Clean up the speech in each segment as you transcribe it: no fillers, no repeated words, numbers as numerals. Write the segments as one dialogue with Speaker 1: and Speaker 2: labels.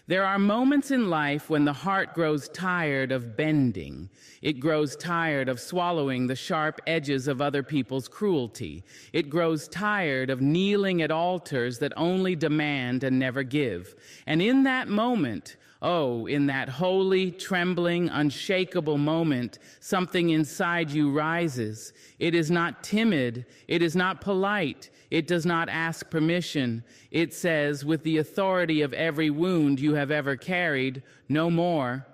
Speaker 1: There are moments in life when the heart grows tired of bending. It grows tired of swallowing the sharp edges of other people's cruelty. It grows tired of kneeling at altars that only demand and never give. And in that moment, in that holy, trembling, unshakable moment, something inside you rises. It is not timid. It is not polite. It does not ask permission. It says, with the authority of every wound you have ever carried, no more.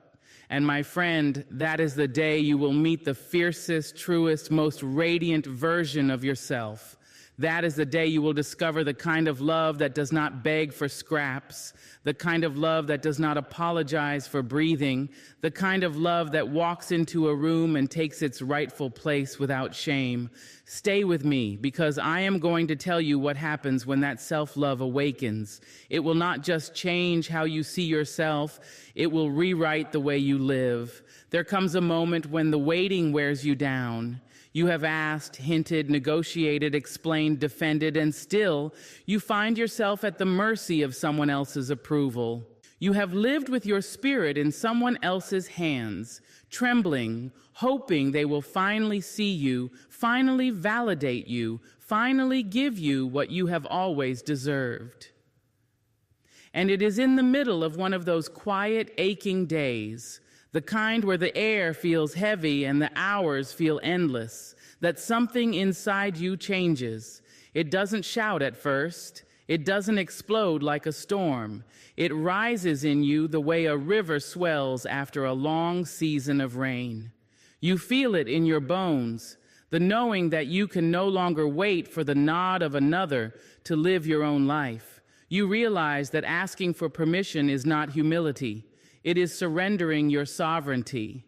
Speaker 1: And my friend, that is the day you will meet the fiercest, truest, most radiant version of yourself. That is the day you will discover the kind of love that does not beg for scraps, the kind of love that does not apologize for breathing, the kind of love that walks into a room and takes its rightful place without shame. Stay with me, because I am going to tell you what happens when that self-love awakens. It will not just change how you see yourself, it will rewrite the way you live. There comes a moment when the waiting wears you down. You have asked, hinted, negotiated, explained, defended, and still you find yourself at the mercy of someone else's approval. You have lived with your spirit in someone else's hands, trembling, hoping they will finally see you, finally validate you, finally give you what you have always deserved. And it is in the middle of one of those quiet, aching days, the kind where the air feels heavy and the hours feel endless, that something inside you changes. It doesn't shout at first. It doesn't explode like a storm. It rises in you the way a river swells after a long season of rain. You feel it in your bones, the knowing that you can no longer wait for the nod of another to live your own life. You realize that asking for permission is not humility. It is surrendering your sovereignty.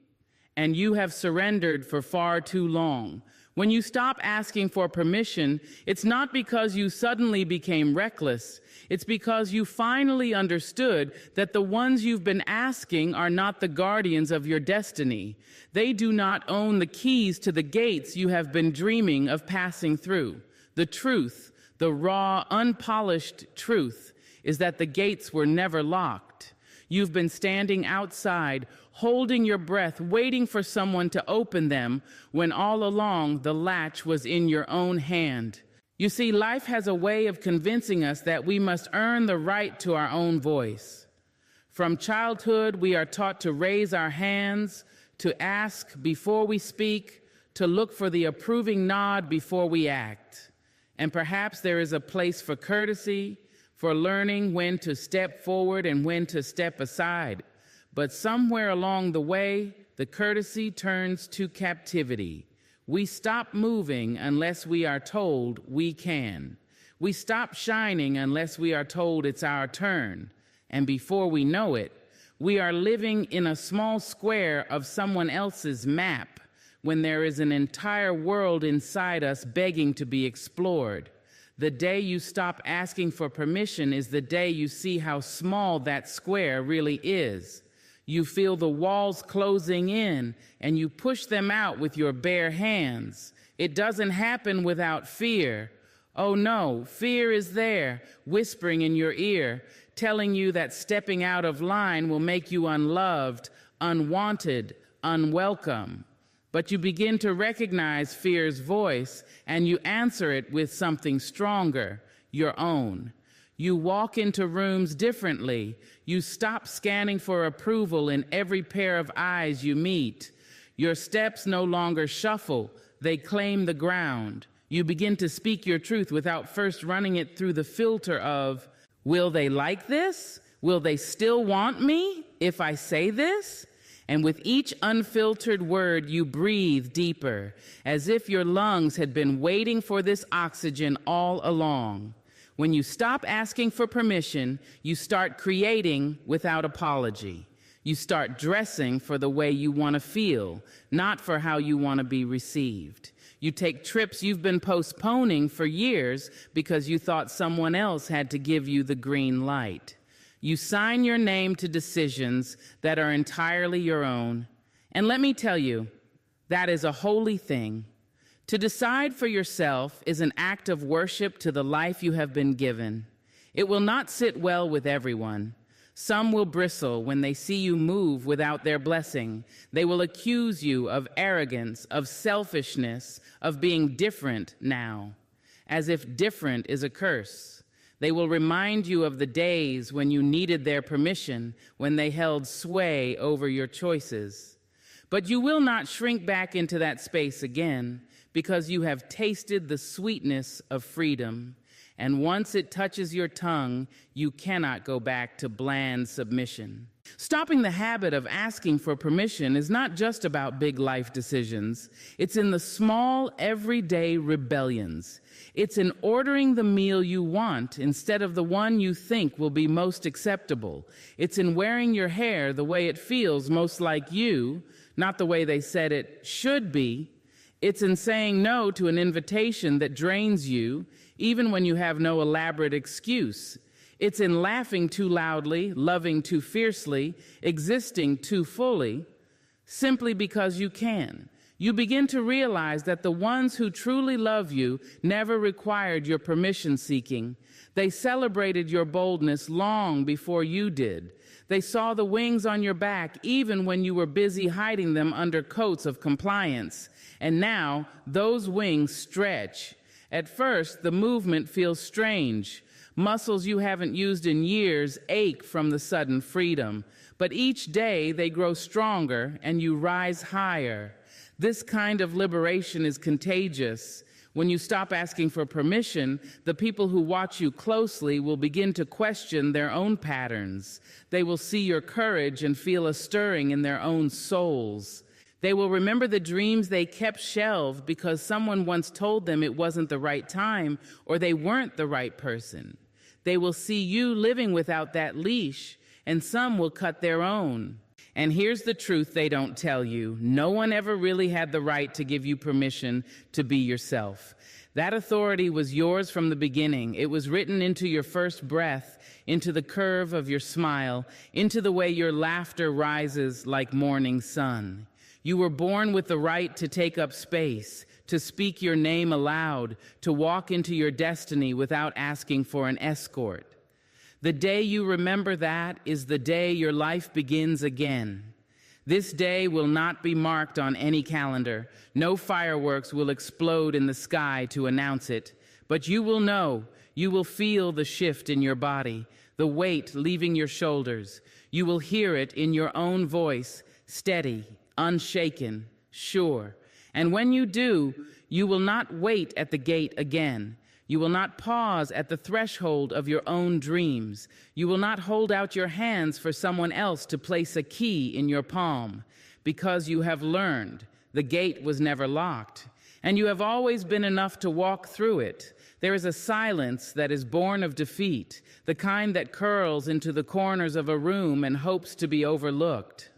Speaker 1: And you have surrendered for far too long. When you stop asking for permission, it's not because you suddenly became reckless. It's because you finally understood that the ones you've been asking are not the guardians of your destiny. They do not own the keys to the gates you have been dreaming of passing through. The truth, the raw, unpolished truth, is that the gates were never locked. You've been standing outside, holding your breath, waiting for someone to open them, when all along the latch was in your own hand. You see, life has a way of convincing us that we must earn the right to our own voice. From childhood, we are taught to raise our hands, to ask before we speak, to look for the approving nod before we act. And perhaps there is a place for courtesy, for learning when to step forward and when to step aside. But somewhere along the way, the courtesy turns to captivity. We stop moving unless we are told we can. We stop shining unless we are told it's our turn. And before we know it, we are living in a small square of someone else's map when there is an entire world inside us begging to be explored. The day you stop asking for permission is the day you see how small that square really is. You feel the walls closing in, and you push them out with your bare hands. It doesn't happen without fear. Oh no, fear is there, whispering in your ear, telling you that stepping out of line will make you unloved, unwanted, unwelcome. But you begin to recognize fear's voice, and you answer it with something stronger, your own. You walk into rooms differently. You stop scanning for approval in every pair of eyes you meet. Your steps no longer shuffle, they claim the ground. You begin to speak your truth without first running it through the filter of, will they like this? Will they still want me if I say this? And with each unfiltered word, you breathe deeper, as if your lungs had been waiting for this oxygen all along. When you stop asking for permission, you start creating without apology. You start dressing for the way you want to feel, not for how you want to be received. You take trips you've been postponing for years because you thought someone else had to give you the green light. You sign your name to decisions that are entirely your own. And let me tell you, that is a holy thing. To decide for yourself is an act of worship to the life you have been given. It will not sit well with everyone. Some will bristle when they see you move without their blessing. They will accuse you of arrogance, of selfishness, of being different now, as if different is a curse. They will remind you of the days when you needed their permission, when they held sway over your choices. But you will not shrink back into that space again, because you have tasted the sweetness of freedom. And once it touches your tongue, you cannot go back to bland submission. Stopping the habit of asking for permission is not just about big life decisions. It's in the small, everyday rebellions. It's in ordering the meal you want instead of the one you think will be most acceptable. It's in wearing your hair the way it feels most like you, not the way they said it should be. It's in saying no to an invitation that drains you, even when you have no elaborate excuse. It's in laughing too loudly, loving too fiercely, existing too fully, simply because you can. You begin to realize that the ones who truly love you never required your permission seeking. They celebrated your boldness long before you did. They saw the wings on your back even when you were busy hiding them under coats of compliance. And now those wings stretch. At first, the movement feels strange. Muscles you haven't used in years ache from the sudden freedom. But each day they grow stronger and you rise higher. This kind of liberation is contagious. When you stop asking for permission, the people who watch you closely will begin to question their own patterns. They will see your courage and feel a stirring in their own souls. They will remember the dreams they kept shelved because someone once told them it wasn't the right time or they weren't the right person. They will see you living without that leash, and some will cut their own. And here's the truth they don't tell you. No one ever really had the right to give you permission to be yourself. That authority was yours from the beginning. It was written into your first breath, into the curve of your smile, into the way your laughter rises like morning sun. You were born with the right to take up space, to speak your name aloud, to walk into your destiny without asking for an escort. The day you remember that is the day your life begins again. This day will not be marked on any calendar. No fireworks will explode in the sky to announce it. But you will know, you will feel the shift in your body, the weight leaving your shoulders. You will hear it in your own voice, steady, unshaken, sure. And when you do, you will not wait at the gate again. You will not pause at the threshold of your own dreams. You will not hold out your hands for someone else to place a key in your palm, because you have learned the gate was never locked, and you have always been enough to walk through it. There is a silence that is born of defeat, the kind that curls into the corners of a room and hopes to be overlooked.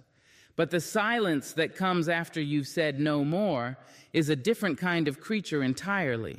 Speaker 1: But the silence that comes after you've said no more is a different kind of creature entirely.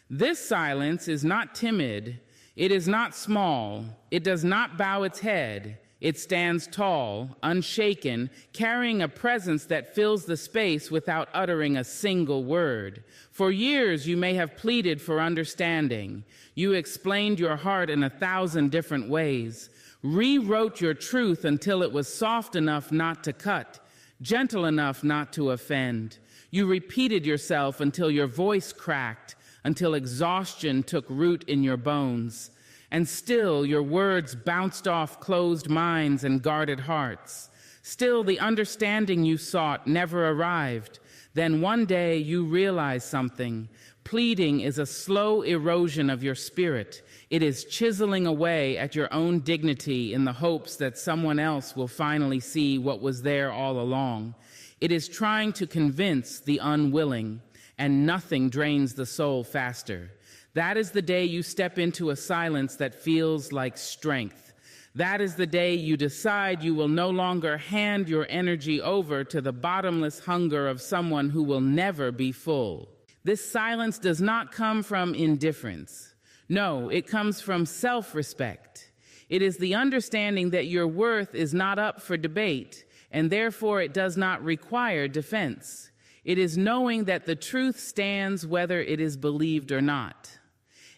Speaker 1: This silence is not timid. It is not small. It does not bow its head. It stands tall, unshaken, carrying a presence that fills the space without uttering a single word. For years, you may have pleaded for understanding. You explained your heart in 1,000 different ways, rewrote your truth until it was soft enough not to cut, gentle enough not to offend. You repeated yourself until your voice cracked, until exhaustion took root in your bones. And still your words bounced off closed minds and guarded hearts. Still the understanding you sought never arrived. Then one day you realize something. Pleading is a slow erosion of your spirit. It is chiseling away at your own dignity in the hopes that someone else will finally see what was there all along. It is trying to convince the unwilling, and nothing drains the soul faster. That is the day you step into a silence that feels like strength. That is the day you decide you will no longer hand your energy over to the bottomless hunger of someone who will never be full. This silence does not come from indifference. No, it comes from self-respect. It is the understanding that your worth is not up for debate, and therefore it does not require defense. It is knowing that the truth stands whether it is believed or not.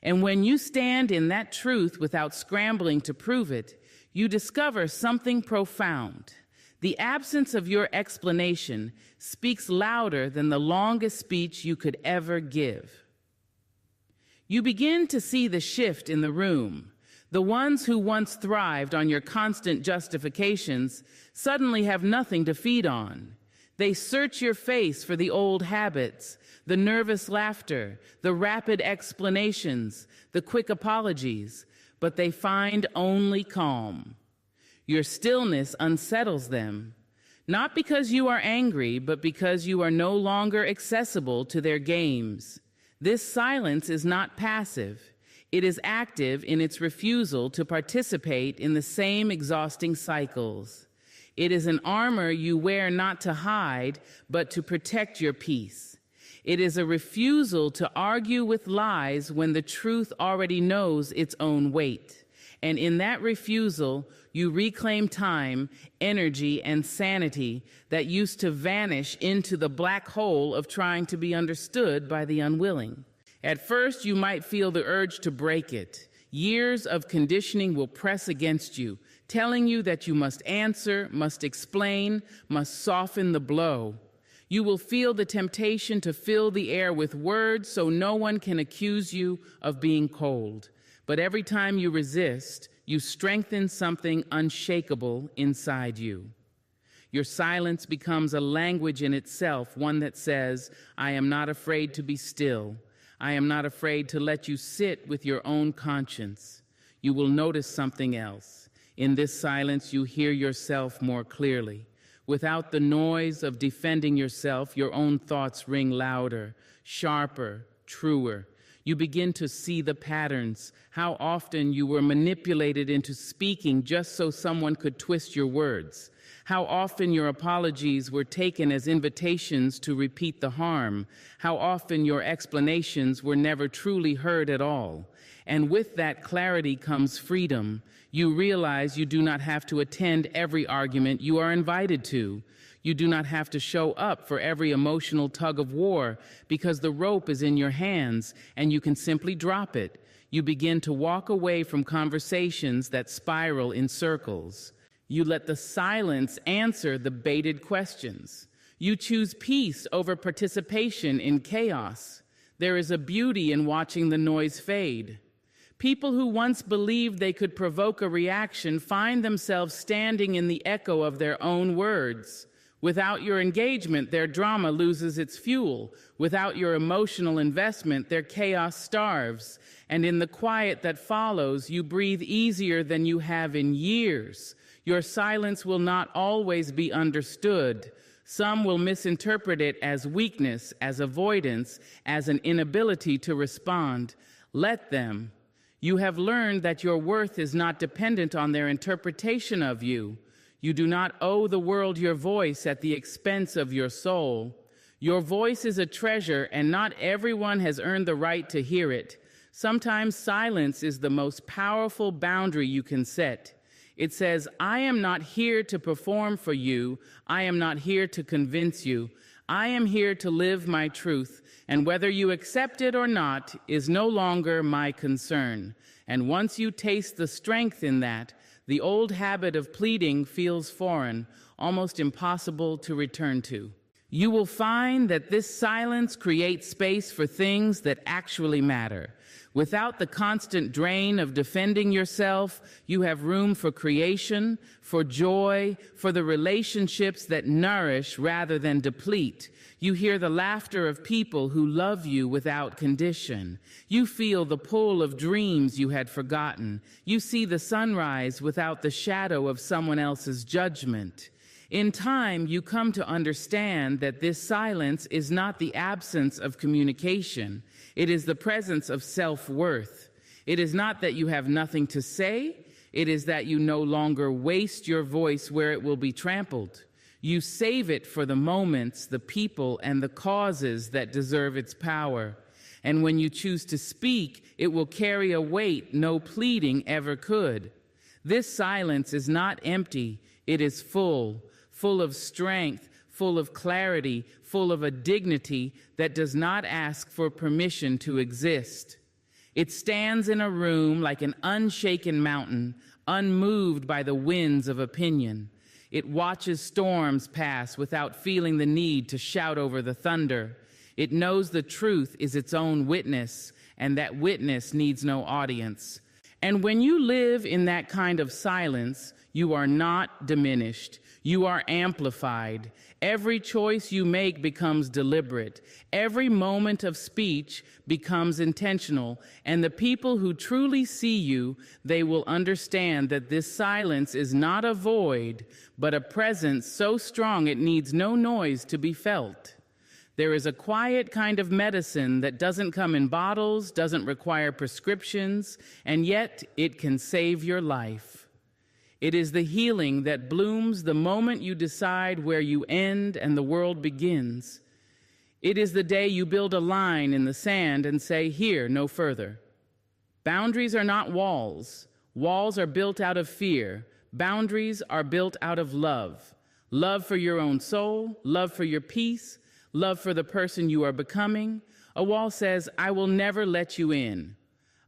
Speaker 1: And when you stand in that truth without scrambling to prove it, you discover something profound. The absence of your explanation speaks louder than the longest speech you could ever give. You begin to see the shift in the room. The ones who once thrived on your constant justifications suddenly have nothing to feed on. They search your face for the old habits, the nervous laughter, the rapid explanations, the quick apologies, but they find only calm. Your stillness unsettles them, not because you are angry, but because you are no longer accessible to their games. This silence is not passive. It is active in its refusal to participate in the same exhausting cycles. It is an armor you wear not to hide, but to protect your peace. It is a refusal to argue with lies when the truth already knows its own weight. And in that refusal, you reclaim time, energy, and sanity that used to vanish into the black hole of trying to be understood by the unwilling. At first, you might feel the urge to break it. Years of conditioning will press against you, telling you that you must answer, must explain, must soften the blow. You will feel the temptation to fill the air with words so no one can accuse you of being cold. But every time you resist, you strengthen something unshakable inside you. Your silence becomes a language in itself, one that says, I am not afraid to be still. I am not afraid to let you sit with your own conscience. You will notice something else. In this silence, you hear yourself more clearly. Without the noise of defending yourself, your own thoughts ring louder, sharper, truer. You begin to see the patterns, how often you were manipulated into speaking just so someone could twist your words, how often your apologies were taken as invitations to repeat the harm, how often your explanations were never truly heard at all. And with that clarity comes freedom. You realize you do not have to attend every argument you are invited to. You do not have to show up for every emotional tug of war because the rope is in your hands and you can simply drop it. You begin to walk away from conversations that spiral in circles. You let the silence answer the baited questions. You choose peace over participation in chaos. There is a beauty in watching the noise fade. People who once believed they could provoke a reaction find themselves standing in the echo of their own words. Without your engagement, their drama loses its fuel. Without your emotional investment, their chaos starves. And in the quiet that follows, you breathe easier than you have in years. Your silence will not always be understood. Some will misinterpret it as weakness, as avoidance, as an inability to respond. Let them. You have learned that your worth is not dependent on their interpretation of you. You do not owe the world your voice at the expense of your soul. Your voice is a treasure, and not everyone has earned the right to hear it. Sometimes silence is the most powerful boundary you can set. It says, I am not here to perform for you. I am not here to convince you. I am here to live my truth, and whether you accept it or not is no longer my concern. And once you taste the strength in that, the old habit of pleading feels foreign, almost impossible to return to. You will find that this silence creates space for things that actually matter. Without the constant drain of defending yourself, you have room for creation, for joy, for the relationships that nourish rather than deplete. You hear the laughter of people who love you without condition. You feel the pull of dreams you had forgotten. You see the sunrise without the shadow of someone else's judgment. In time, you come to understand that this silence is not the absence of communication. It is the presence of self-worth. It is not that you have nothing to say. It is that you no longer waste your voice where it will be trampled. You save it for the moments, the people, and the causes that deserve its power. And when you choose to speak, it will carry a weight no pleading ever could. This silence is not empty. It is full of strength, full of clarity, full of a dignity that does not ask for permission to exist. It stands in a room like an unshaken mountain, unmoved by the winds of opinion. It watches storms pass without feeling the need to shout over the thunder. It knows the truth is its own witness, and that witness needs no audience. And when you live in that kind of silence, you are not diminished. You are amplified. Every choice you make becomes deliberate. Every moment of speech becomes intentional. And the people who truly see you, they will understand that this silence is not a void, but a presence so strong it needs no noise to be felt. There is a quiet kind of medicine that doesn't come in bottles, doesn't require prescriptions, and yet it can save your life. It is the healing that blooms the moment you decide where you end and the world begins. It is the day you build a line in the sand and say, "Here, no further." Boundaries are not walls. Walls are built out of fear. Boundaries are built out of love. Love for your own soul, love for your peace, love for the person you are becoming. A wall says, "I will never let you in."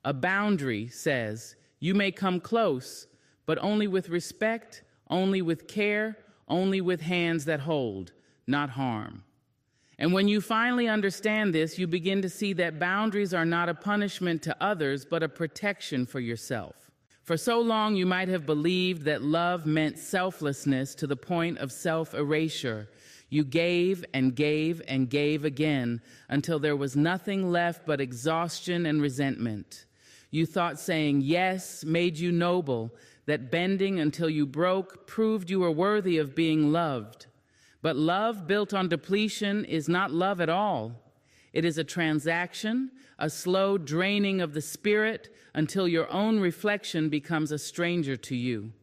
Speaker 1: A boundary says, "You may come close, but only with respect, only with care, only with hands that hold, not harm." And when you finally understand this, you begin to see that boundaries are not a punishment to others, but a protection for yourself. For so long, you might have believed that love meant selflessness to the point of self-erasure. You gave and gave and gave again until there was nothing left but exhaustion and resentment. You thought saying yes made you noble, that bending until you broke proved you were worthy of being loved. But love built on depletion is not love at all. It is a transaction, a slow draining of the spirit until your own reflection becomes a stranger to you.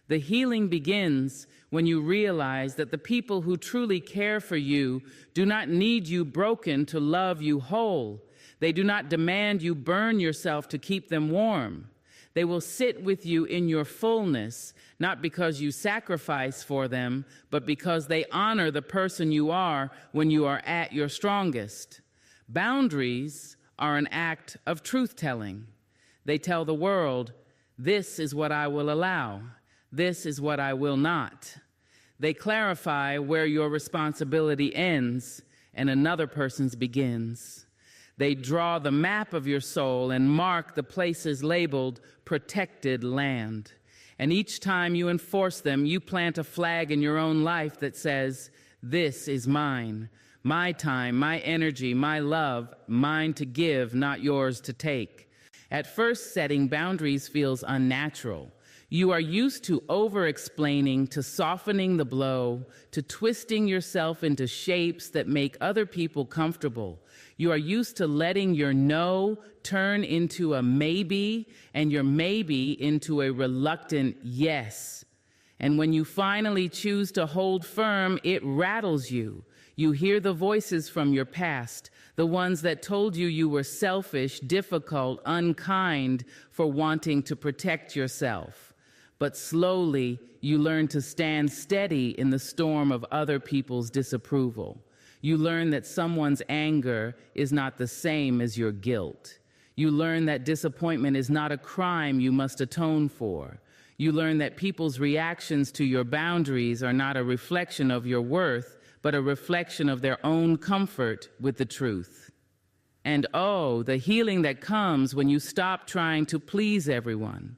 Speaker 1: The healing begins when you realize that the people who truly care for you do not need you broken to love you whole. They do not demand you burn yourself to keep them warm. They will sit with you in your fullness, not because you sacrifice for them, but because they honor the person you are when you are at your strongest. Boundaries are an act of truth-telling. They tell the world, "This is what I will allow. This is what I will not." They clarify where your responsibility ends and another person's begins. They draw the map of your soul and mark the places labeled protected land. And each time you enforce them, you plant a flag in your own life that says, "This is mine. My time, my energy, my love, mine to give, not yours to take." At first, setting boundaries feels unnatural. You are used to over-explaining, to softening the blow, to twisting yourself into shapes that make other people comfortable. You are used to letting your no turn into a maybe and your maybe into a reluctant yes. And when you finally choose to hold firm, it rattles you. You hear the voices from your past, the ones that told you you were selfish, difficult, unkind for wanting to protect yourself. But slowly, you learn to stand steady in the storm of other people's disapproval. You learn that someone's anger is not the same as your guilt. You learn that disappointment is not a crime you must atone for. You learn that people's reactions to your boundaries are not a reflection of your worth, but a reflection of their own comfort with the truth. And oh, the healing that comes when you stop trying to please everyone.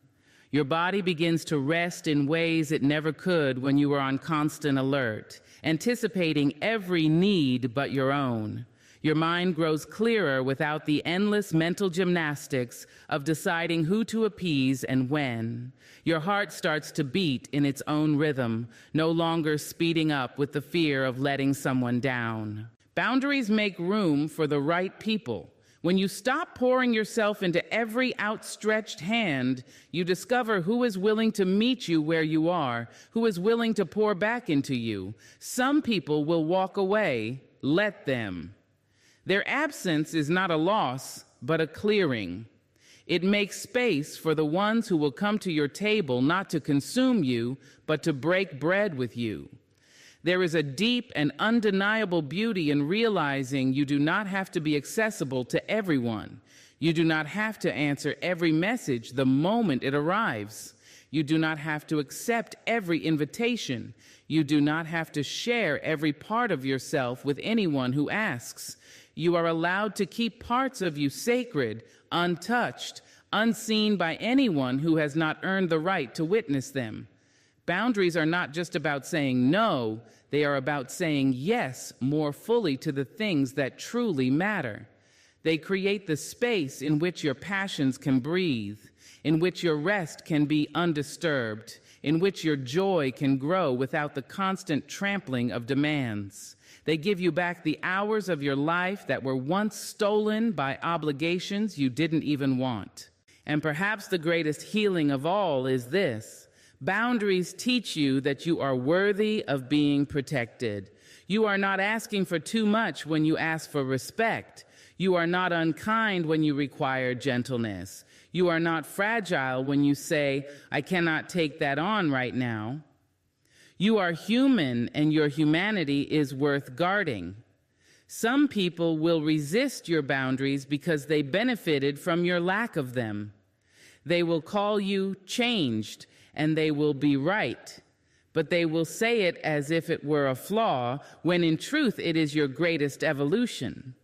Speaker 1: Your body begins to rest in ways it never could when you were on constant alert, anticipating every need but your own. Your mind grows clearer without the endless mental gymnastics of deciding who to appease and when. Your heart starts to beat in its own rhythm, no longer speeding up with the fear of letting someone down. Boundaries make room for the right people. When you stop pouring yourself into every outstretched hand, you discover who is willing to meet you where you are, who is willing to pour back into you. Some people will walk away. Let them. Their absence is not a loss, but a clearing. It makes space for the ones who will come to your table not to consume you, but to break bread with you. There is a deep and undeniable beauty in realizing you do not have to be accessible to everyone. You do not have to answer every message the moment it arrives. You do not have to accept every invitation. You do not have to share every part of yourself with anyone who asks. You are allowed to keep parts of you sacred, untouched, unseen by anyone who has not earned the right to witness them. Boundaries are not just about saying no, they are about saying yes more fully to the things that truly matter. They create the space in which your passions can breathe, in which your rest can be undisturbed, in which your joy can grow without the constant trampling of demands. They give you back the hours of your life that were once stolen by obligations you didn't even want. And perhaps the greatest healing of all is this: boundaries teach you that you are worthy of being protected. You are not asking for too much when you ask for respect. You are not unkind when you require gentleness. You are not fragile when you say, "I cannot take that on right now." You are human, and your humanity is worth guarding. Some people will resist your boundaries because they benefited from your lack of them. They will call you changed, and they will be right. But they will say it as if it were a flaw, when in truth it is your greatest evolution.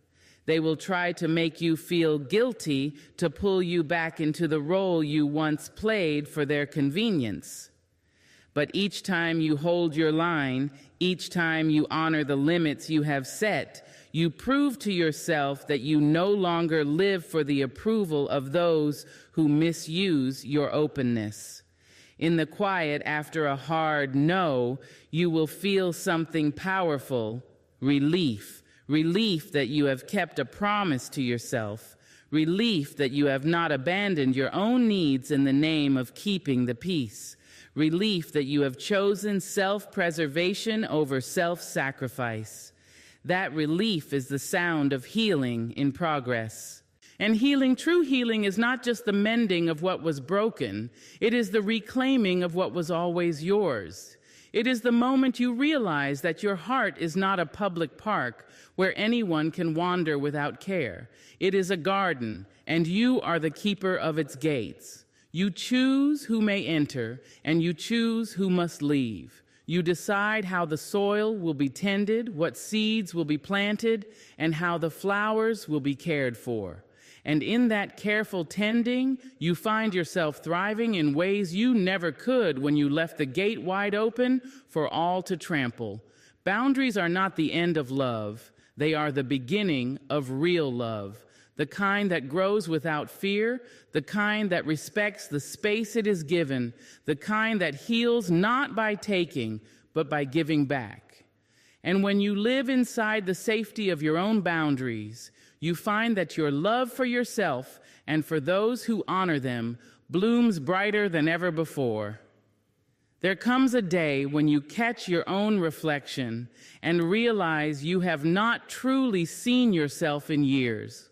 Speaker 1: They will try to make you feel guilty to pull you back into the role you once played for their convenience. But each time you hold your line, each time you honor the limits you have set, you prove to yourself that you no longer live for the approval of those who misuse your openness. In the quiet after a hard no, you will feel something powerful: relief. Relief that you have kept a promise to yourself. Relief that you have not abandoned your own needs in the name of keeping the peace. Relief that you have chosen self-preservation over self-sacrifice. That relief is the sound of healing in progress. And healing, true healing, is not just the mending of what was broken. It is the reclaiming of what was always yours. It is the moment you realize that your heart is not a public park where anyone can wander without care. It is a garden, and you are the keeper of its gates. You choose who may enter, and you choose who must leave. You decide how the soil will be tended, what seeds will be planted, and how the flowers will be cared for. And in that careful tending, you find yourself thriving in ways you never could when you left the gate wide open for all to trample. Boundaries are not the end of love. They are the beginning of real love, the kind that grows without fear, the kind that respects the space it is given, the kind that heals not by taking, but by giving back. And when you live inside the safety of your own boundaries, you find that your love for yourself and for those who honor them blooms brighter than ever before. There comes a day when you catch your own reflection and realize you have not truly seen yourself in years.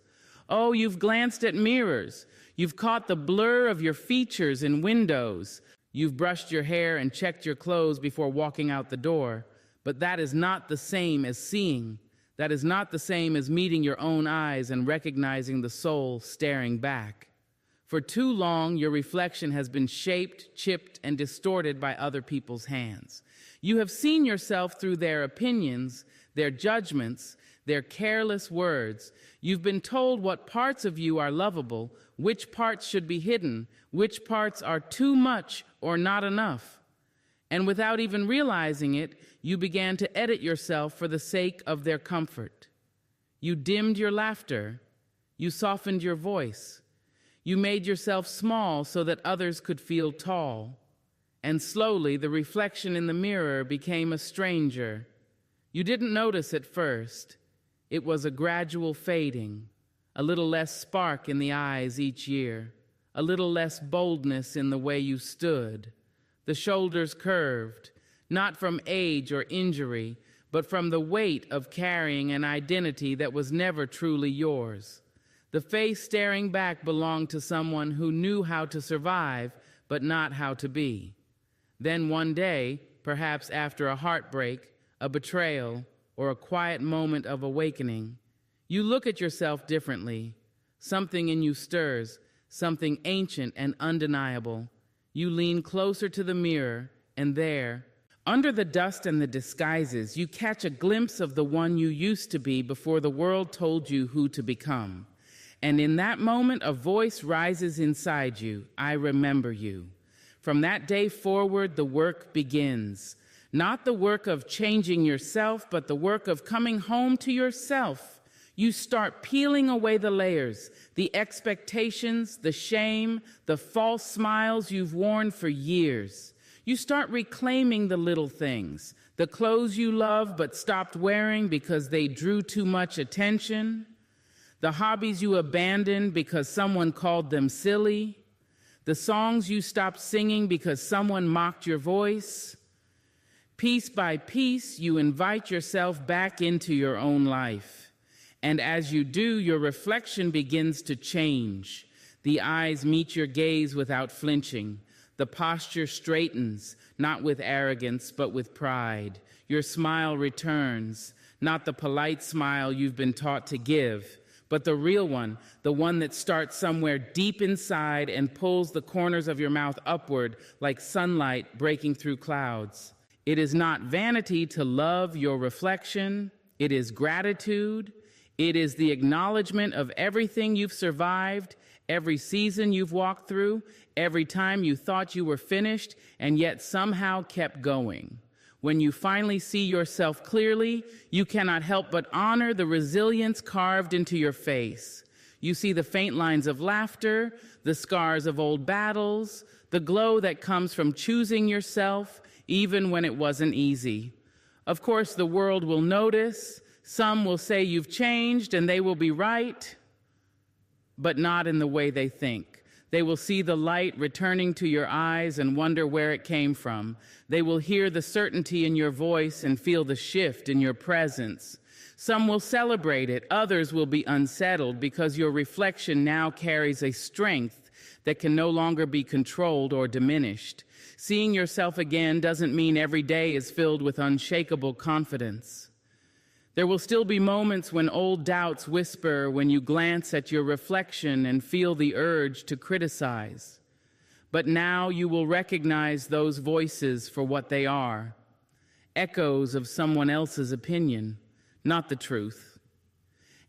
Speaker 1: Oh, you've glanced at mirrors. You've caught the blur of your features in windows. You've brushed your hair and checked your clothes before walking out the door. But that is not the same as seeing. That is not the same as meeting your own eyes and recognizing the soul staring back. For too long, your reflection has been shaped, chipped, and distorted by other people's hands. You have seen yourself through their opinions, their judgments, their careless words. You've been told what parts of you are lovable, which parts should be hidden, which parts are too much or not enough. And without even realizing it, you began to edit yourself for the sake of their comfort. You dimmed your laughter. You softened your voice. You made yourself small so that others could feel tall. And slowly, the reflection in the mirror became a stranger. You didn't notice at first. It was a gradual fading, a little less spark in the eyes each year, a little less boldness in the way you stood. The shoulders curved, not from age or injury, but from the weight of carrying an identity that was never truly yours. The face staring back belonged to someone who knew how to survive, but not how to be. Then one day, perhaps after a heartbreak, a betrayal, or a quiet moment of awakening, you look at yourself differently. Something in you stirs, something ancient and undeniable. You lean closer to the mirror, and there, under the dust and the disguises, you catch a glimpse of the one you used to be before the world told you who to become. And in that moment, a voice rises inside you. I remember you. From that day forward, the work begins. Not the work of changing yourself, but the work of coming home to yourself. You start peeling away the layers, the expectations, the shame, the false smiles you've worn for years. You start reclaiming the little things, the clothes you love but stopped wearing because they drew too much attention, the hobbies you abandoned because someone called them silly, the songs you stopped singing because someone mocked your voice. Piece by piece, you invite yourself back into your own life. And as you do, your reflection begins to change. The eyes meet your gaze without flinching. The posture straightens, not with arrogance, but with pride. Your smile returns, not the polite smile you've been taught to give, but the real one, the one that starts somewhere deep inside and pulls the corners of your mouth upward like sunlight breaking through clouds. It is not vanity to love your reflection. It is gratitude. It is the acknowledgement of everything you've survived, every season you've walked through, every time you thought you were finished and yet somehow kept going. When you finally see yourself clearly, you cannot help but honor the resilience carved into your face. You see the faint lines of laughter, the scars of old battles, the glow that comes from choosing yourself, even when it wasn't easy. Of course, the world will notice. Some will say you've changed, and they will be right, but not in the way they think. They will see the light returning to your eyes and wonder where it came from. They will hear the certainty in your voice and feel the shift in your presence. Some will celebrate it. Others will be unsettled because your reflection now carries a strength that can no longer be controlled or diminished. Seeing yourself again doesn't mean every day is filled with unshakable confidence. There will still be moments when old doubts whisper when you glance at your reflection and feel the urge to criticize. But now you will recognize those voices for what they are, echoes of someone else's opinion, not the truth.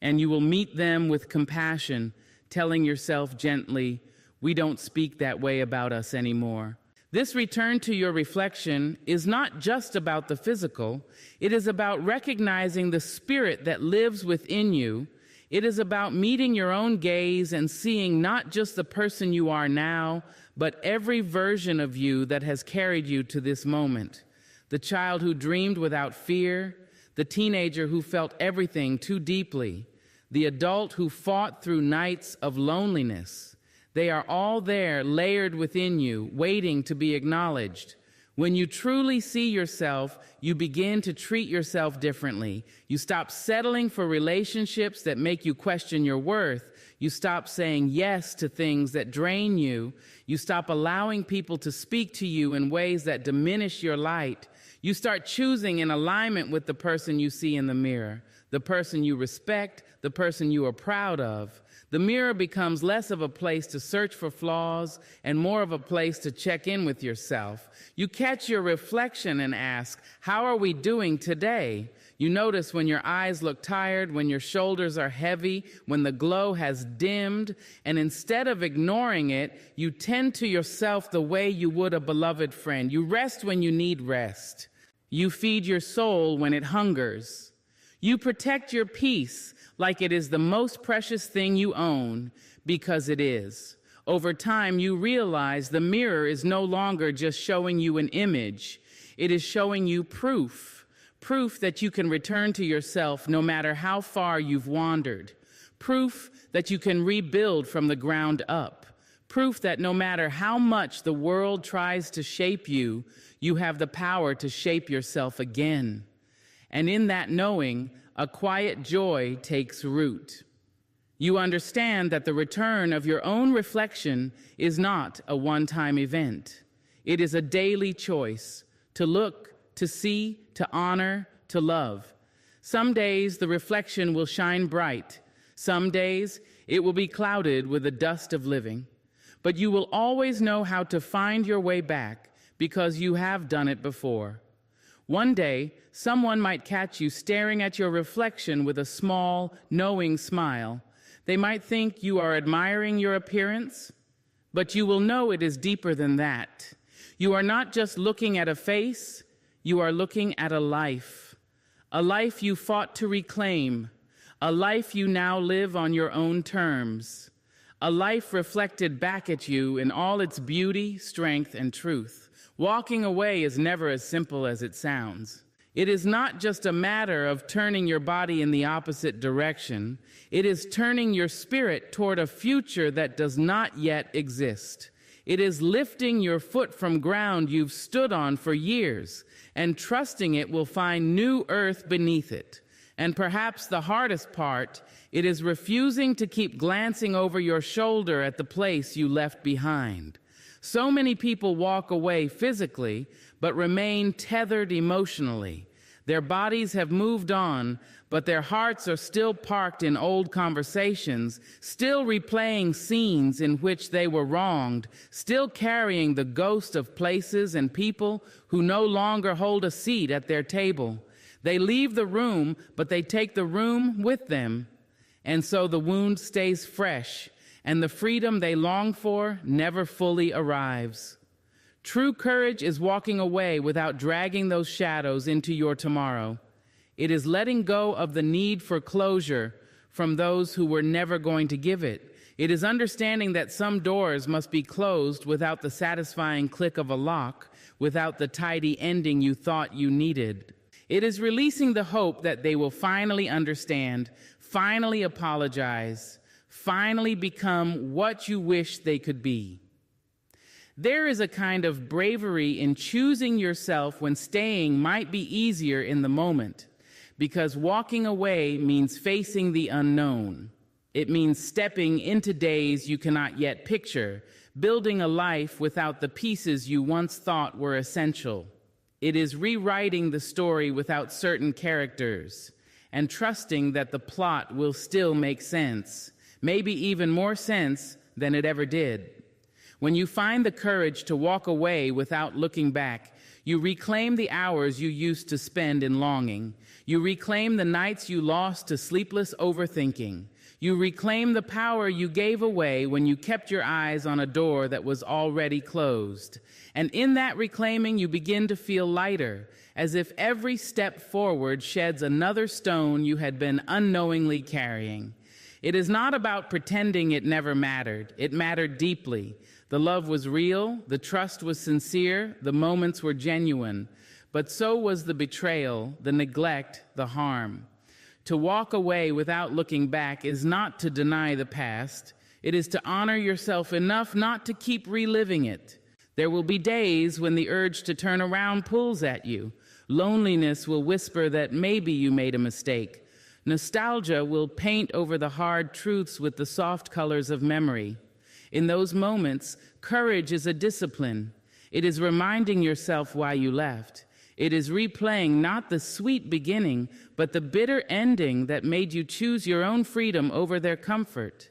Speaker 1: And you will meet them with compassion, telling yourself gently, we don't speak that way about us anymore. This return to your reflection is not just about the physical. It is about recognizing the spirit that lives within you. It is about meeting your own gaze and seeing not just the person you are now, but every version of you that has carried you to this moment. The child who dreamed without fear, the teenager who felt everything too deeply, the adult who fought through nights of loneliness. They are all there, layered within you, waiting to be acknowledged. When you truly see yourself, you begin to treat yourself differently. You stop settling for relationships that make you question your worth. You stop saying yes to things that drain you. You stop allowing people to speak to you in ways that diminish your light. You start choosing in alignment with the person you see in the mirror, the person you respect, the person you are proud of. The mirror becomes less of a place to search for flaws and more of a place to check in with yourself. You catch your reflection and ask, how are we doing today? You notice when your eyes look tired, when your shoulders are heavy, when the glow has dimmed, and instead of ignoring it, you tend to yourself the way you would a beloved friend. You rest when you need rest. You feed your soul when it hungers. You protect your peace like it is the most precious thing you own, because it is. Over time, you realize the mirror is no longer just showing you an image. It is showing you proof that you can return to yourself no matter how far you've wandered. Proof that you can rebuild from the ground up. Proof that no matter how much the world tries to shape you, you have the power to shape yourself again. And in that knowing, a quiet joy takes root. You understand that the return of your own reflection is not a one-time event. It is a daily choice to look, to see, to honor, to love. Some days the reflection will shine bright. Some days it will be clouded with the dust of living. but you will always know how to find your way back because you have done it before. One day, someone might catch you staring at your reflection with a small, knowing smile. They might think you are admiring your appearance, but you will know it is deeper than that. You are not just looking at a face, you are looking at a life you fought to reclaim, a life you now live on your own terms, a life reflected back at you in all its beauty, strength, and truth. Walking away is never as simple as it sounds. It is not just a matter of turning your body in the opposite direction. It is turning your spirit toward a future that does not yet exist. It is lifting your foot from ground you've stood on for years and trusting it will find new earth beneath it. And perhaps the hardest part, it is refusing to keep glancing over your shoulder at the place you left behind. So many people walk away physically, but remain tethered emotionally. Their bodies have moved on, but their hearts are still parked in old conversations, still replaying scenes in which they were wronged, still carrying the ghost of places and people who no longer hold a seat at their table. They leave the room, but they take the room with them, and so the wound stays fresh, and the freedom they long for never fully arrives. True courage is walking away without dragging those shadows into your tomorrow. It is letting go of the need for closure from those who were never going to give it. It is understanding that some doors must be closed without the satisfying click of a lock, without the tidy ending you thought you needed. It is releasing the hope that they will finally understand, finally apologize, finally become what you wish they could be. There is a kind of bravery in choosing yourself when staying might be easier in the moment, because walking away means facing the unknown. It means stepping into days you cannot yet picture, building a life without the pieces you once thought were essential. It is rewriting the story without certain characters and trusting that the plot will still make sense, maybe even more sense than it ever did. When you find the courage to walk away without looking back, you reclaim the hours you used to spend in longing. You reclaim the nights you lost to sleepless overthinking. You reclaim the power you gave away when you kept your eyes on a door that was already closed. And in that reclaiming, you begin to feel lighter, as if every step forward sheds another stone you had been unknowingly carrying. It is not about pretending it never mattered. It mattered deeply. The love was real, the trust was sincere, the moments were genuine. But so was the betrayal, the neglect, the harm. To walk away without looking back is not to deny the past. It is to honor yourself enough not to keep reliving it. There will be days when the urge to turn around pulls at you. Loneliness will whisper that maybe you made a mistake. Nostalgia will paint over the hard truths with the soft colors of memory. In those moments, courage is a discipline. It is reminding yourself why you left. It is replaying not the sweet beginning, but the bitter ending that made you choose your own freedom over their comfort.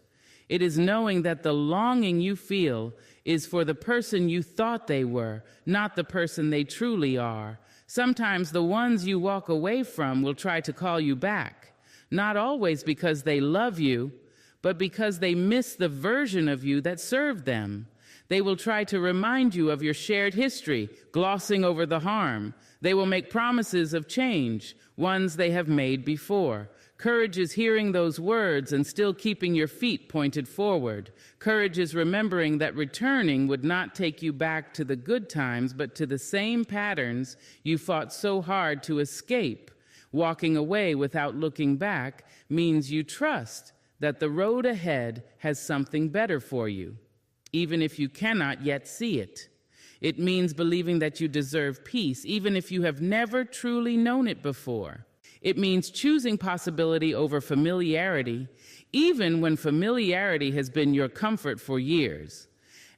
Speaker 1: It is knowing that the longing you feel is for the person you thought they were, not the person they truly are. Sometimes the ones you walk away from will try to call you back, not always because they love you, but because they miss the version of you that served them. They will try to remind you of your shared history, glossing over the harm. They will make promises of change, ones they have made before. Courage is hearing those words and still keeping your feet pointed forward. Courage is remembering that returning would not take you back to the good times, but to the same patterns you fought so hard to escape. Walking away without looking back means you trust that the road ahead has something better for you, even if you cannot yet see it. It means believing that you deserve peace, even if you have never truly known it before. It means choosing possibility over familiarity, even when familiarity has been your comfort for years.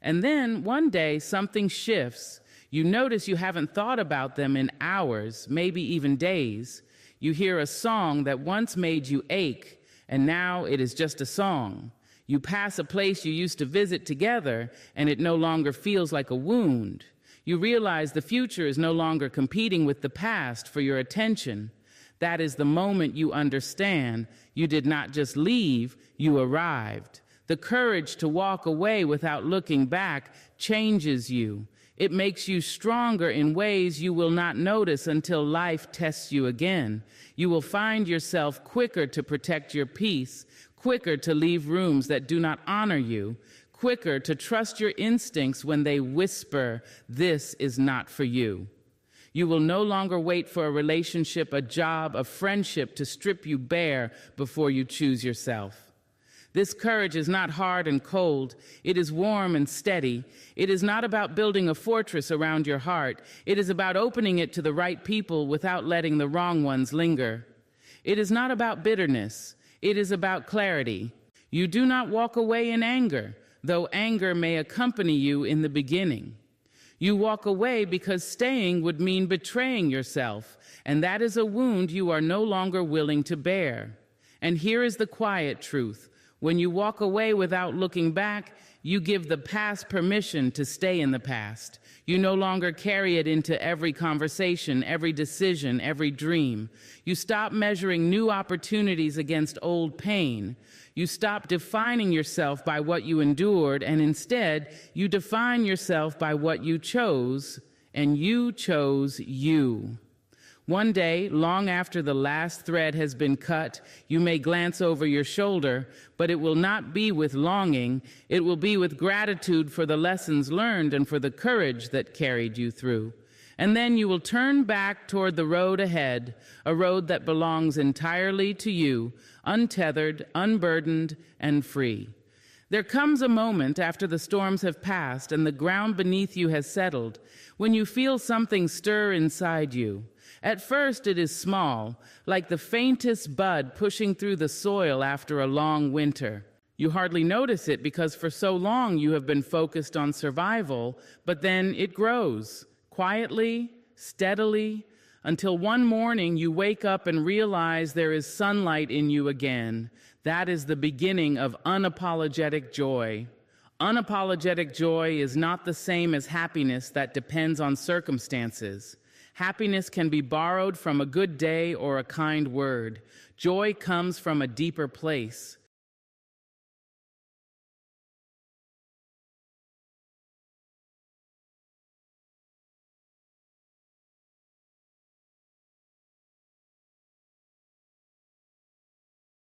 Speaker 1: And then one day something shifts. You notice you haven't thought about them in hours, maybe even days. You hear a song that once made you ache, and now it is just a song. You pass a place you used to visit together, and it no longer feels like a wound. You realize the future is no longer competing with the past for your attention. That is the moment you understand you did not just leave, you arrived. The courage to walk away without looking back changes you. It makes you stronger in ways you will not notice until life tests you again. You will find yourself quicker to protect your peace, quicker to leave rooms that do not honor you, quicker to trust your instincts when they whisper, "This is not for you." You will no longer wait for a relationship, a job, a friendship to strip you bare before you choose yourself. This courage is not hard and cold. It is warm and steady. It is not about building a fortress around your heart. It is about opening it to the right people without letting the wrong ones linger. It is not about bitterness. It is about clarity. You do not walk away in anger, though anger may accompany you in the beginning. You walk away because staying would mean betraying yourself, and that is a wound you are no longer willing to bear. And here is the quiet truth. When you walk away without looking back, you give the past permission to stay in the past. You no longer carry it into every conversation, every decision, every dream. You stop measuring new opportunities against old pain. You stop defining yourself by what you endured, and instead, you define yourself by what you chose, and you chose you. One day, long after the last thread has been cut, you may glance over your shoulder, but it will not be with longing. It will be with gratitude for the lessons learned and for the courage that carried you through. And then you will turn back toward the road ahead, a road that belongs entirely to you, untethered, unburdened, and free. There comes a moment after the storms have passed and the ground beneath you has settled, when you feel something stir inside you. At first it is small, like the faintest bud pushing through the soil after a long winter. You hardly notice it because for so long you have been focused on survival, but then it grows, quietly, steadily, until one morning you wake up and realize there is sunlight in you again. That is the beginning of unapologetic joy. Unapologetic joy is not the same as happiness that depends on circumstances. Happiness can be borrowed from a good day or a kind word. Joy comes from a deeper place.